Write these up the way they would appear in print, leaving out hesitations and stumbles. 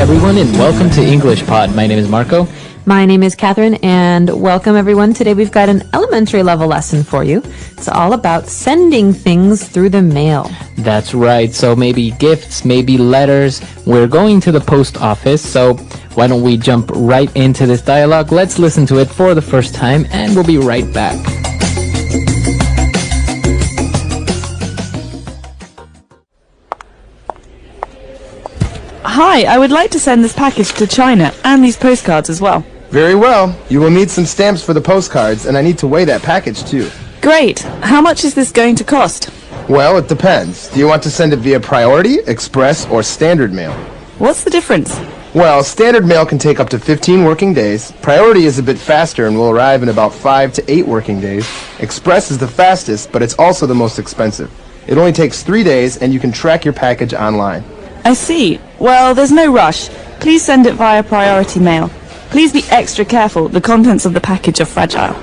everyone, and welcome to English Pod. My name is Marco. My name is Catherine, and welcome everyone. Today we've got an elementary level lesson for you. It's all about sending things through the mail. That's right. So maybe gifts, maybe letters. We're going to the post office, so why don't we jump right into this dialogue? Let's listen to it for the first time, and we'll be right back. Hi, I would like to send this package to China and these postcards as well. Very well. You will need some stamps for the postcards, and I need to weigh that package too. Great. How much is this going to cost? Well, it depends. Do you want to send it via priority, express, or standard mail? What's the difference? Well, standard mail can take up to 15 working days. Priority is a bit faster and will arrive in about 5 to 8 working days. Express is the fastest, but it's also the most expensive. It only takes 3 days, and you can track your package online. I see. Well, there's no rush. Please send it via priority mail. Please be extra careful. The contents of the package are fragile.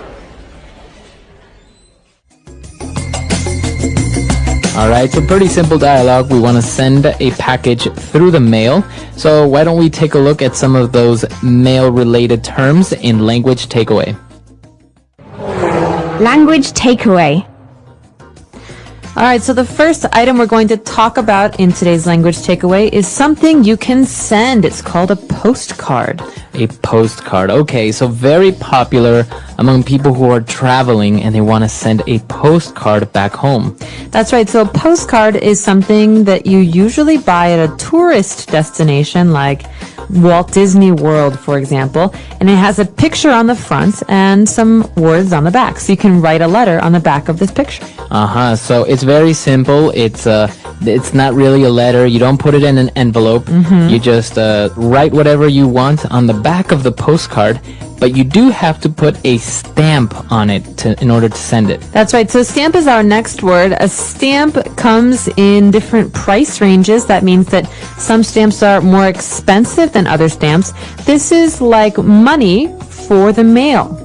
Alright, so pretty simple dialogue. We want to send a package through the mail. So why don't we take a look at some of those mail-related terms in Language Takeaway. Language takeaway. All right, so the first item we're going to talk about in today's language takeaway is something you can send. It's called a postcard. A postcard. Okay, so very popular among people who are traveling and they want to send a postcard back home. That's right. So a postcard is something that you usually buy at a tourist destination like Walt Disney World, for example, and it has a picture on the front and some words on the back. So you can write a letter on the back of this picture. So it's very simple. It's not really a letter. You don't put it in an envelope. You just write whatever you want on the back of the postcard, but you do have to put a stamp on it in order to send it. That's right. So stamp is our next word. A stamp comes in different price ranges. That means that some stamps are more expensive than other stamps. This is like money for the mail.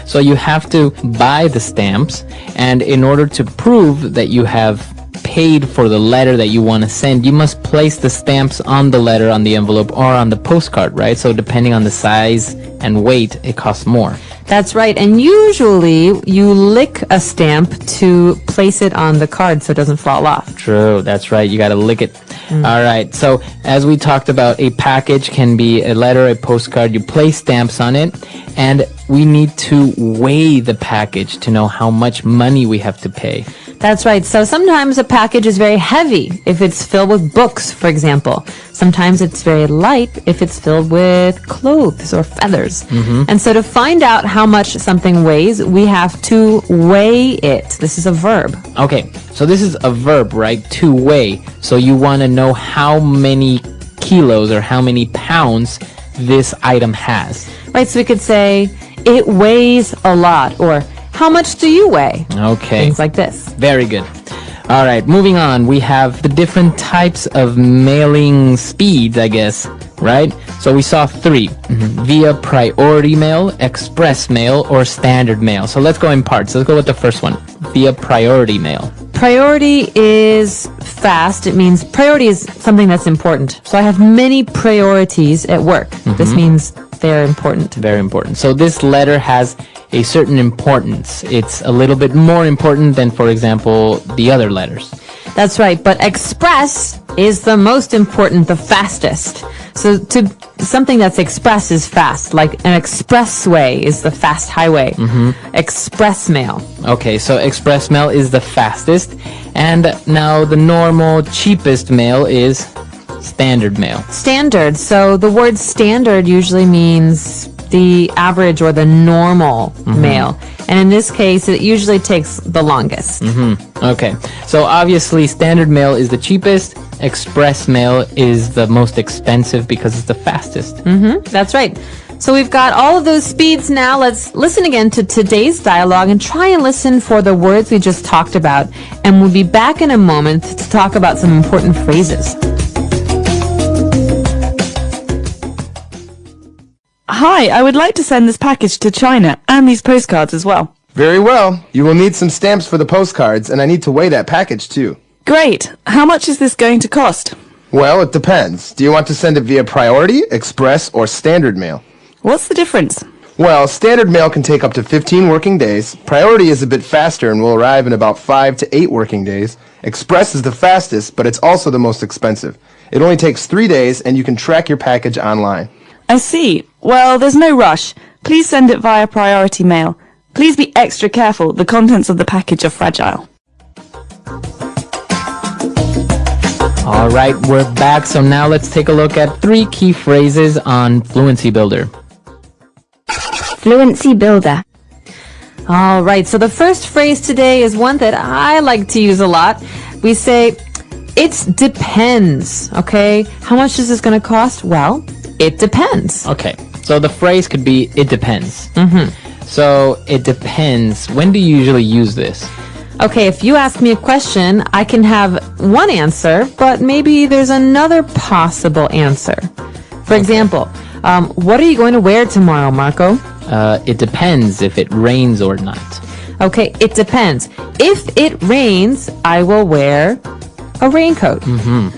So you have to buy the stamps, and in order to prove that you have paid for the letter that you want to send, you must place the stamps on the letter, on the envelope, or on the postcard, right? So depending on the size and weight, it costs more. That's right. And usually you lick a stamp to place it on the card so it doesn't fall off. True, that's right. You got to lick it. All right. So as we talked about, a package can be a letter, a postcard. You place stamps on it, and we need to weigh the package to know how much money we have to pay. That's right. So sometimes a package is very heavy if it's filled with books, for example. Sometimes it's very light if it's filled with clothes or feathers. And so to find out how much something weighs, we have to weigh it. This is a verb. Okay, so this is a verb, right? To weigh. So you want to know how many kilos or how many pounds this item has. Right, so we could say, it weighs a lot, or how much do you weigh? Okay. Things like this. Very good. All right, moving on. We have the different types of mailing speeds, I guess, right? So we saw 3. Via priority mail, express mail, or standard mail. So let's go in parts. Let's go with the first one. Via priority mail. Priority is fast. It means priority is something that's important. So I have many priorities at work. This means they're important. Very important. So this letter has a certain importance. It's a little bit more important than, for example, the other letters. That's right. But express is the most important, the fastest. So something that's express is fast. Like an expressway is the fast highway. Express mail. Okay, so express mail is the fastest. And now the normal, cheapest mail is standard mail. Standard. So the word standard usually means the average or the normal mail. And in this case, it usually takes the longest. Okay, so obviously standard mail is the cheapest. Express mail is the most expensive because it's the fastest. That's right. So we've got all of those speeds now. Let's listen again to today's dialogue and try and listen for the words we just talked about. And we'll be back in a moment to talk about some important phrases. Hi, I would like to send this package to China and these postcards as well. Very well. You will need some stamps for the postcards, and I need to weigh that package too. Great. How much is this going to cost? Well, it depends. Do you want to send it via Priority, Express, or Standard Mail? What's the difference? Well, Standard Mail can take up to 15 working days. Priority is a bit faster and will arrive in about 5 to 8 working days. Express is the fastest, but it's also the most expensive. It only takes 3 days, and you can track your package online. I see. Well, there's no rush. Please send it via priority mail. Please be extra careful. The contents of the package are fragile. All right, we're back. So now let's take a look at 3 key phrases on Fluency Builder. Fluency Builder. All right, so the first phrase today is one that I like to use a lot. We say, it depends, okay? How much is this going to cost? Well, it depends. Okay, so the phrase could be, it depends. So, it depends. When do you usually use this? Okay, if you ask me a question, I can have one answer, but maybe there's another possible answer. For example, what are you going to wear tomorrow, Marco? It depends if it rains or not. Okay, it depends. If it rains, I will wear a raincoat.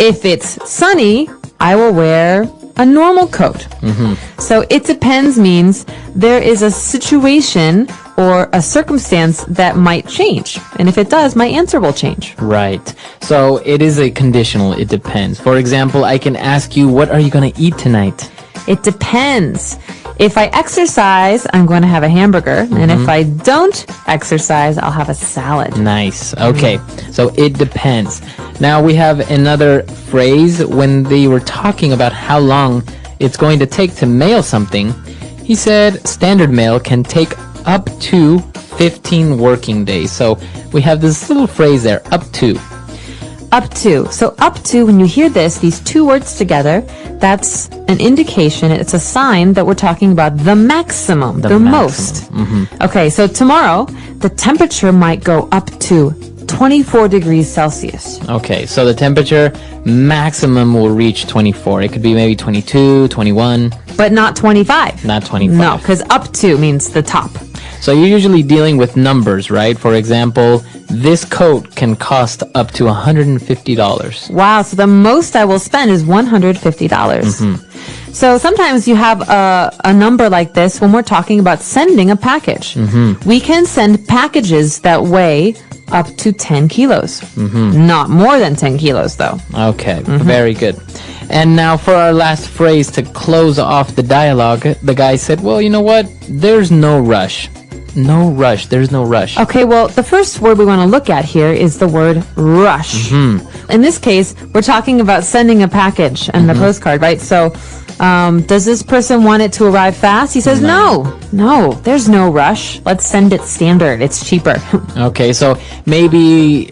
If it's sunny, I will wear a normal coat. So it depends means there is a situation or a circumstance that might change. And if it does, my answer will change. Right. So it is a conditional, it depends. For example, I can ask you, what are you going to eat tonight? It depends. If I exercise, I'm going to have a hamburger. And if I don't exercise, I'll have a salad. Nice. Okay. So it depends. Now we have another phrase when they were talking about how long it's going to take to mail something. He said standard mail can take up to 15 working days. So we have this little phrase there, up to. Up to. So up to, when you hear this, these 2 words together, that's an indication, it's a sign that we're talking about the maximum, the most. Okay, so tomorrow, the temperature might go up to 24 degrees Celsius. Okay, so the temperature maximum will reach 24. It could be maybe 22, 21. But not 25. Not 25. No, because up to means the top. So you're usually dealing with numbers, right? For example, this coat can cost up to $150. Wow, so the most I will spend is $150. So sometimes you have a number like this when we're talking about sending a package. We can send packages that weigh up to 10 kilos. Not more than 10 kilos, though. Okay, very good. And now for our last phrase to close off the dialogue, the guy said, well, you know what? There's no rush. No rush. There's no rush. Okay, well, the first word we want to look at here is the word rush. In this case, we're talking about sending a package and the postcard, right? So, does this person want it to arrive fast? He says, no, there's no rush. Let's send it standard. It's cheaper. Okay, so maybe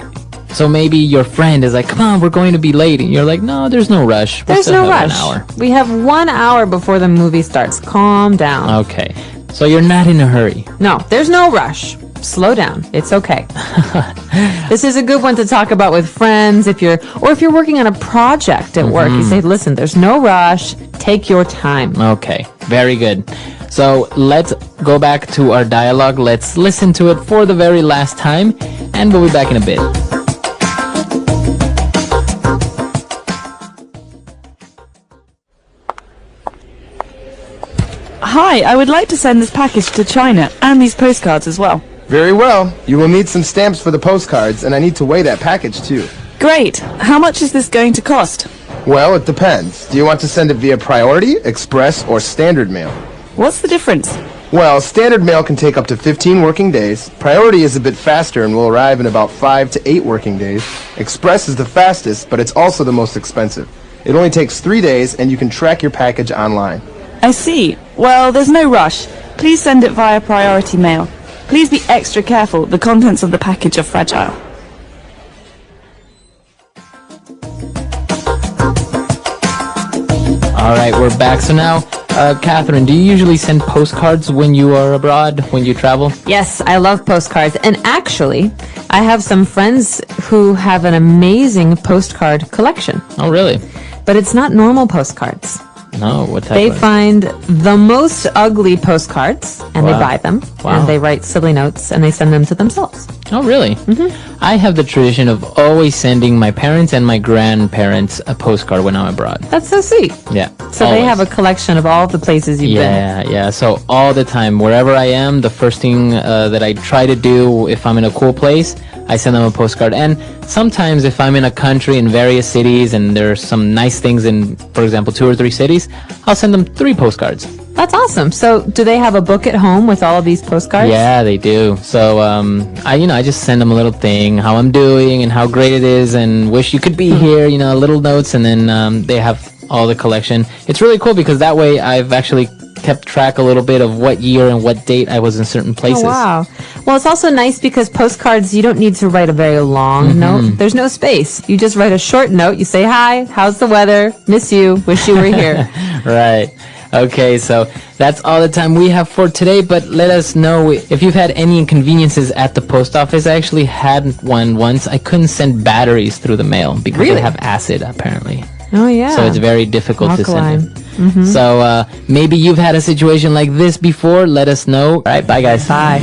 your friend is like, come on, we're going to be late. And you're like, no, there's no rush. There's no rush. 1 hour. We have 1 hour before the movie starts. Calm down. Okay, so you're not in a hurry. No, there's no rush. Slow down. It's okay. This is a good one to talk about with friends if you're working on a project at work. You say, listen, there's no rush. Take your time. Okay, very good. So let's go back to our dialogue. Let's listen to it for the very last time, and we'll be back in a bit. Hi, I would like to send this package to China and these postcards as well. Very well. You will need some stamps for the postcards, and I need to weigh that package too. Great. How much is this going to cost? Well, it depends. Do you want to send it via Priority, Express, or Standard Mail? What's the difference? Well, Standard Mail can take up to 15 working days. Priority is a bit faster and will arrive in about 5 to 8 working days. Express is the fastest, but it's also the most expensive. It only takes 3 days, and you can track your package online. I see. Well, there's no rush. Please send it via priority mail. Please be extra careful. The contents of the package are fragile. All right, we're back. So now, Catherine, do you usually send postcards when you are abroad, when you travel? Yes, I love postcards. And actually, I have some friends who have an amazing postcard collection. Oh, really? But it's not normal postcards. No, what type They of... find the most ugly postcards, and they buy them, Wow. and they write silly notes, and they send them to themselves. Oh, really? I have the tradition of always sending my parents and my grandparents a postcard when I'm abroad. That's so sweet. Yeah. So always. they have a collection of all the places you've been. Yeah. So all the time, wherever I am, the first thing that I try to do if I'm in a cool place, I send them a postcard. And sometimes if I'm in a country in various cities and there's some nice things in, for example, 2 or 3 cities, I'll send them 3 postcards. That's awesome. So do they have a book at home with all of these postcards? Yeah, they do. So I just send them a little thing, how I'm doing and how great it is, and wish you could be here, little notes, and then they have all the collection. It's really cool because that way I've actually kept track a little bit of what year and what date I was in certain places. Oh, wow. Well, it's also nice because postcards, you don't need to write a very long note. There's no space. You just write a short note. You say, hi, how's the weather? Miss you. Wish you were here. Right. Okay, so that's all the time we have for today, but let us know if you've had any inconveniences at the post office. I actually had one once. I couldn't send batteries through the mail because they have acid, apparently. Oh, yeah. So it's very difficult Alkaline. to send it. So maybe you've had a situation like this before. Let us know. All right, bye, guys. Bye.